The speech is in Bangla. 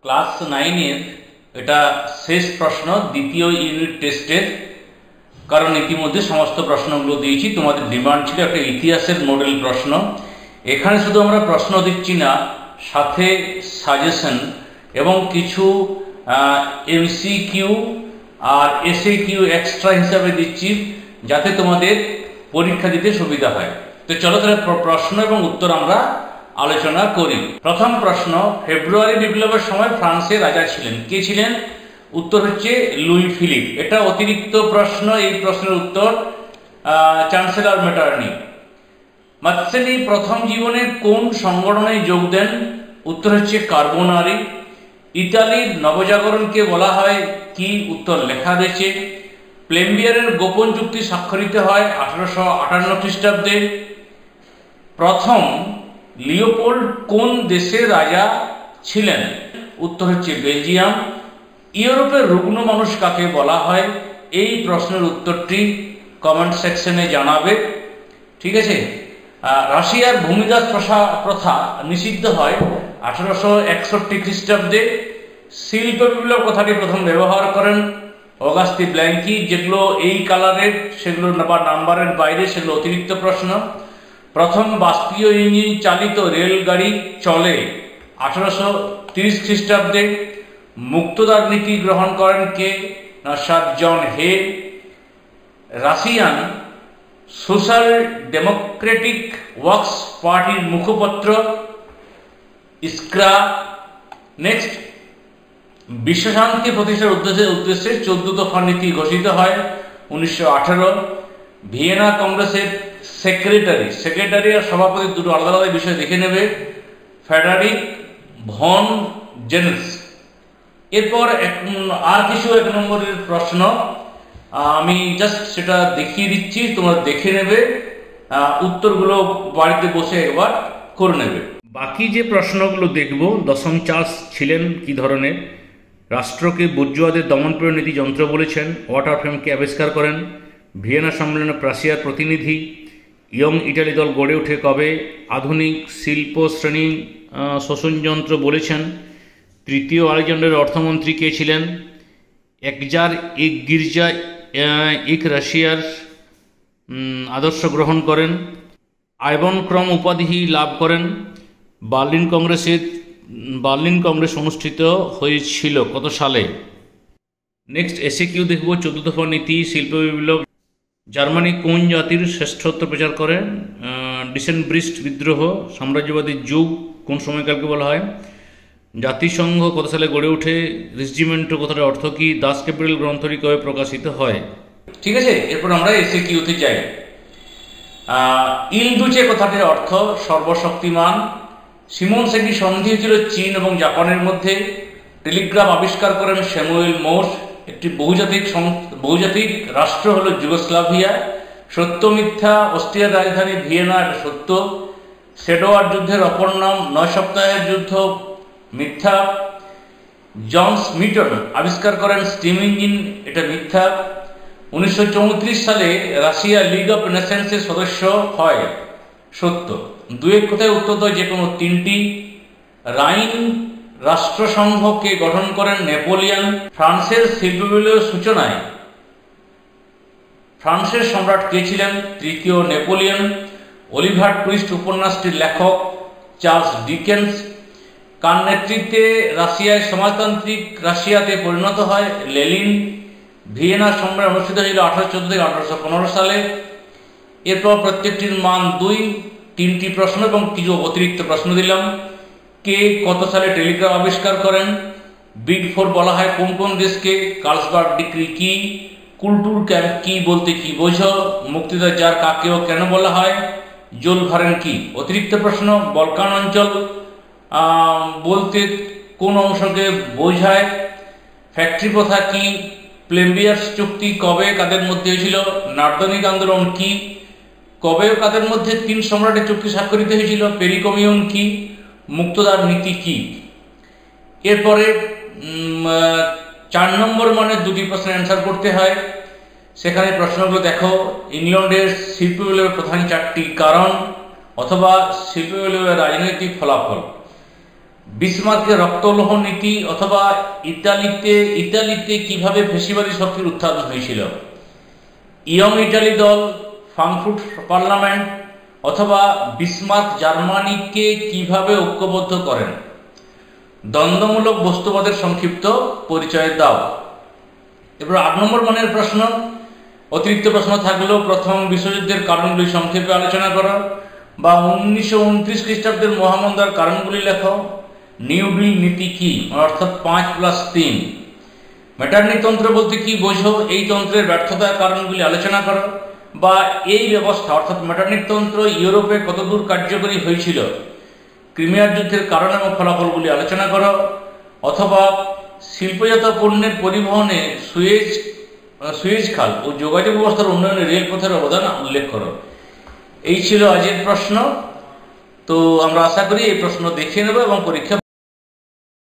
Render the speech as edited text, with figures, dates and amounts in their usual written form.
ক্লাস 9-এর এটা শেষ প্রশ্ন দ্বিতীয় ইউনিট টেস্টের, কারণ ইতিমধ্যে সমস্ত প্রশ্নগুলো দিয়েছি। তোমাদের ডিমান্ড ছিল একটা ইতিহাসের মডেল প্রশ্ন। এখানে শুধু আমরা প্রশ্ন দিচ্ছি না, সাথে সাজেশন এবং কিছু এমসিকিউ আর এসএকিউ এক্সট্রা হিসাবে দিচ্ছি, যাতে তোমাদের পরীক্ষা দিতে সুবিধা হয়। তো চলো তাহলে প্রশ্ন এবং উত্তর আমরা আলোচনা করি। প্রথম প্রশ্ন, ফেব্রুয়ারি বিপ্লবের সময় ফ্রান্সের রাজা ছিলেন কে ছিলেন? উত্তর হচ্ছে লুই ফিলিপ। এটা অতিরিক্ত প্রশ্ন। এই প্রশ্নের উত্তর চ্যান্সেলর মেটার্নি। মাৎসেনি প্রথম জীবনে কোন সংগঠনে যোগ দেন? উত্তর হচ্ছে কার্বোনারি। ইতালির নবজাগরণকে বলা হয় কি? উত্তর লেখা রয়েছে। প্লেম্বিয়ারের গোপন চুক্তি স্বাক্ষরিত হয় 1858 খ্রিস্টাব্দে। প্রথম লিওপোল্ড কোন দেশের রাজা ছিলেন? উত্তর হচ্ছে বেলজিয়াম। ইউরোপের রুগ্ন মানুষ কাকে বলা হয়? এই প্রশ্নের উত্তরটি কমেন্ট সেকশনে জানাবে। ঠিক আছে। রাশিয়ার ভূমিদাস প্রথা নিষিদ্ধ হয় 1861 খ্রিস্টাব্দে। শিল্প বিপ্লব কথাটি প্রথম ব্যবহার করেন অগাস্তি ব্ল্যাঙ্কি। যেগুলো এই কালারের সেগুলো বা নাম্বারের বাইরে, সেগুলো অতিরিক্ত প্রশ্ন। প্রথম বাষ্পীয় ইঞ্জিন চালিত রেলগাড়ি চলে 1830 খ্রিস্টাব্দে। মুক্তদার নীতি গ্রহণ করেন কে? না, স্যার জন হে। রাশিয়ান সোশ্যাল ডেমোক্রেটিক ওয়ার্কস পার্টির মুখপত্র ইস্ক্রা। নেক্সট, বিশ্বশান্তি প্রতিষ্ঠার উদ্দেশ্যে 14 দফা নীতি ঘোষিত হয় 1918। ভিয়েনা কংগ্রেসের সেক্রেটারি আর সভাপতি দুটো আলাদা আলাদা বিষয় দেখে নেবে। Frederick von Gentz. এরপর আর কিছু 1 নম্বরের প্রশ্ন আমি জাস্ট সেটা দেখিয়ে দিচ্ছি, তোমরা দেখে নেবে, উত্তরগুলো বাড়িতে বসে একবার করে নেবে। বাকি যে প্রশ্নগুলো দেখব, দশম চার্লস ছিলেন কি ধরনের? রাষ্ট্রকে বুর্জোয়াদের দমনপীড়ন নীতি যন্ত্র বলেছেন। ওয়াটার ফ্রেমকে আবিষ্কার করেন। ভিয়েনা সম্মেলনে প্রাশিয়ার প্রতিনিধি। ইয়ং ইটালি দল গড়ে ওঠে কবে? আধুনিক শিল্প শ্রেণী শোষণযন্ত্র বলেছেন। তৃতীয় আলেকজান্ডারের অর্থমন্ত্রী কে ছিলেন? একজার এক গির্জা এক রাশিয়ার আদর্শ গ্রহণ করেন। আইবন ক্রম উপাধি লাভ করেন। বার্লিন কংগ্রেস অনুষ্ঠিত হয়েছিল কত সালে? নেক্সট এসএকিউ দেখব। 14 দফা নীতি, শিল্প বিপ্লব। জার্মানি কোন জাতির শ্রেষ্ঠত্ব প্রচার করেন? ডিসেনব্রিস্ট বিদ্রোহ। সাম্রাজ্যবাদীর যুগ কোন সময়কালকে বলা হয়? জাতিসংঘ কত সালে গড়ে ওঠে? রেজিমেন্টো কথাটার অর্থ কি? দাস ক্যাপিটাল গ্রন্থটি কবে প্রকাশিত হয়? ঠিক আছে। এরপর আমরা এসএকিউতে যাই। ইলদুচে কথাটির অর্থ সর্বশক্তিমান। সিমন সেকি সন্ধি হয়েছিল চীন এবং জাপানের মধ্যে। টেলিগ্রাফ আবিষ্কার করেন স্যামুয়েল মোর্স। একটি বহুজাতিক রাষ্ট্র হলো যুগোস্লাভিয়া। সত্য মিথ্যা, অস্ট্রিয়ার রাজধানী ভিয়েনা, এটা সত্য। সেডোয়ার যুদ্ধের অপর নাম 9 সপ্তাহের যুদ্ধ, মিথ্যা। জন স্মিটন আবিষ্কার করেন স্টিম ইঞ্জিন, এটা মিথ্যা। 1934 সালে রাশিয়া লিগ অফ নেশনসের সদস্য হয়, সত্য। 2 কোথায় উত্তর দেয় যে কোনো 3টি। রাইন রাষ্ট্রসংঘকে গঠন করেন নেপোলিয়ন। ফ্রান্সের শিল্প বিপ্লবের সূচনায় ফ্রান্সের সম্রাট কে ছিলেন? তৃতীয় নেপোলিয়ন। অলিভার টুইস্ট উপন্যাসটির লেখক চার্লস ডিকেন্স। কার নেতৃত্বে রাশিয়ায় সমাজতান্ত্রিক রাশিয়াতে পরিণত হয়? লেনিন। ভিয়েনা সম্মেলন অনুষ্ঠিত হয়েছিল 1814 থেকে 1815 সালে। এরপর প্রত্যেকটির মান 2। 3টি প্রশ্ন এবং কিছু অতিরিক্ত প্রশ্ন দিলাম। কে কত সালে টেলিগ্রাফ আবিষ্কার করেন? বিগ 4 বলা হয় কোন কোন দেশকে? কার্লসবার্গ ডিক্রি কি? কুলটুর ক্যাম্প কি বলতে কি বোঝো? মুক্তিযুদ্ধের জার কাকে ও কেন বলা হয়? জোল ভারেন কি? অতিরিক্ত প্রশ্ন, বলকান অঞ্চল বলতে কোন অংশকে বোঝায়? ফ্যাক্টরি প্রথা কি? প্লেম্বিয়ার্স চুক্তি কবে কাদের মধ্যে হয়েছিল? নার্দনিক আন্দোলন কি? কবে ও কাদের মধ্যে 3 সম্রাটের চুক্তি স্বাক্ষরিত হয়েছিল? পেরিকমিউন কি? মুক্তদার নীতি কি? এরপরে 4 নম্বর মানে 2টি প্রশ্নের অ্যান্সার করতে হয়। সেখানে প্রশ্নগুলো দেখো। ইংল্যান্ডের শিল্প বিপ্লবের প্রধান 4টি কারণ অথবা শিল্প বিপ্লবের রাজনৈতিক ফলাফল। বিসমার্কের রক্তলোহ নীতি অথবা ইতালিতে কিভাবে ফেসিবাদী শক্তির উত্থান হয়েছিল? ইয়ং ইটালি দল, ফ্রাঙ্কফুর্ট পার্লামেন্ট অথবা বিসমার্ক জার্মানিকে কিভাবে ঐক্যবদ্ধ করেন? দ্বন্দ্বমূলক বস্তুবাদের সংক্ষিপ্ত পরিচয় দাও। এবার 8 নম্বর মানের প্রশ্ন, অতিরিক্ত প্রশ্ন থাকলেও প্রথম বিশ্বযুদ্ধের কারণগুলি সংক্ষেপে আলোচনা করো, বা 1929 খ্রিস্টাব্দের মহামন্দার কারণগুলি লেখো। নিউ ডিল নীতি কি, অর্থাৎ 5+3। মেটার্নিক তন্ত্র বলতে কি বোঝো, এই তন্ত্রের ব্যর্থতার কারণগুলি আলোচনা করো, বা এই ব্যবস্থা অর্থাৎ মেটার্নিক তন্ত্র ইউরোপে কতদূর কার্যকরী হয়েছিল, ক্রিমিয়ার যুদ্ধের কারণ এবং ফলাফলগুলি আলোচনা করো, অথবা শিল্পজাত পণ্যের পরিবহনে সুয়েজ খাল ও যোগাযোগ ব্যবস্থার উন্নয়নে রেলপথের অবদান উল্লেখ করো। এই ছিল আজকের প্রশ্ন। তো আমরা আশা করি এই প্রশ্ন দেখে নেব এবং পরীক্ষা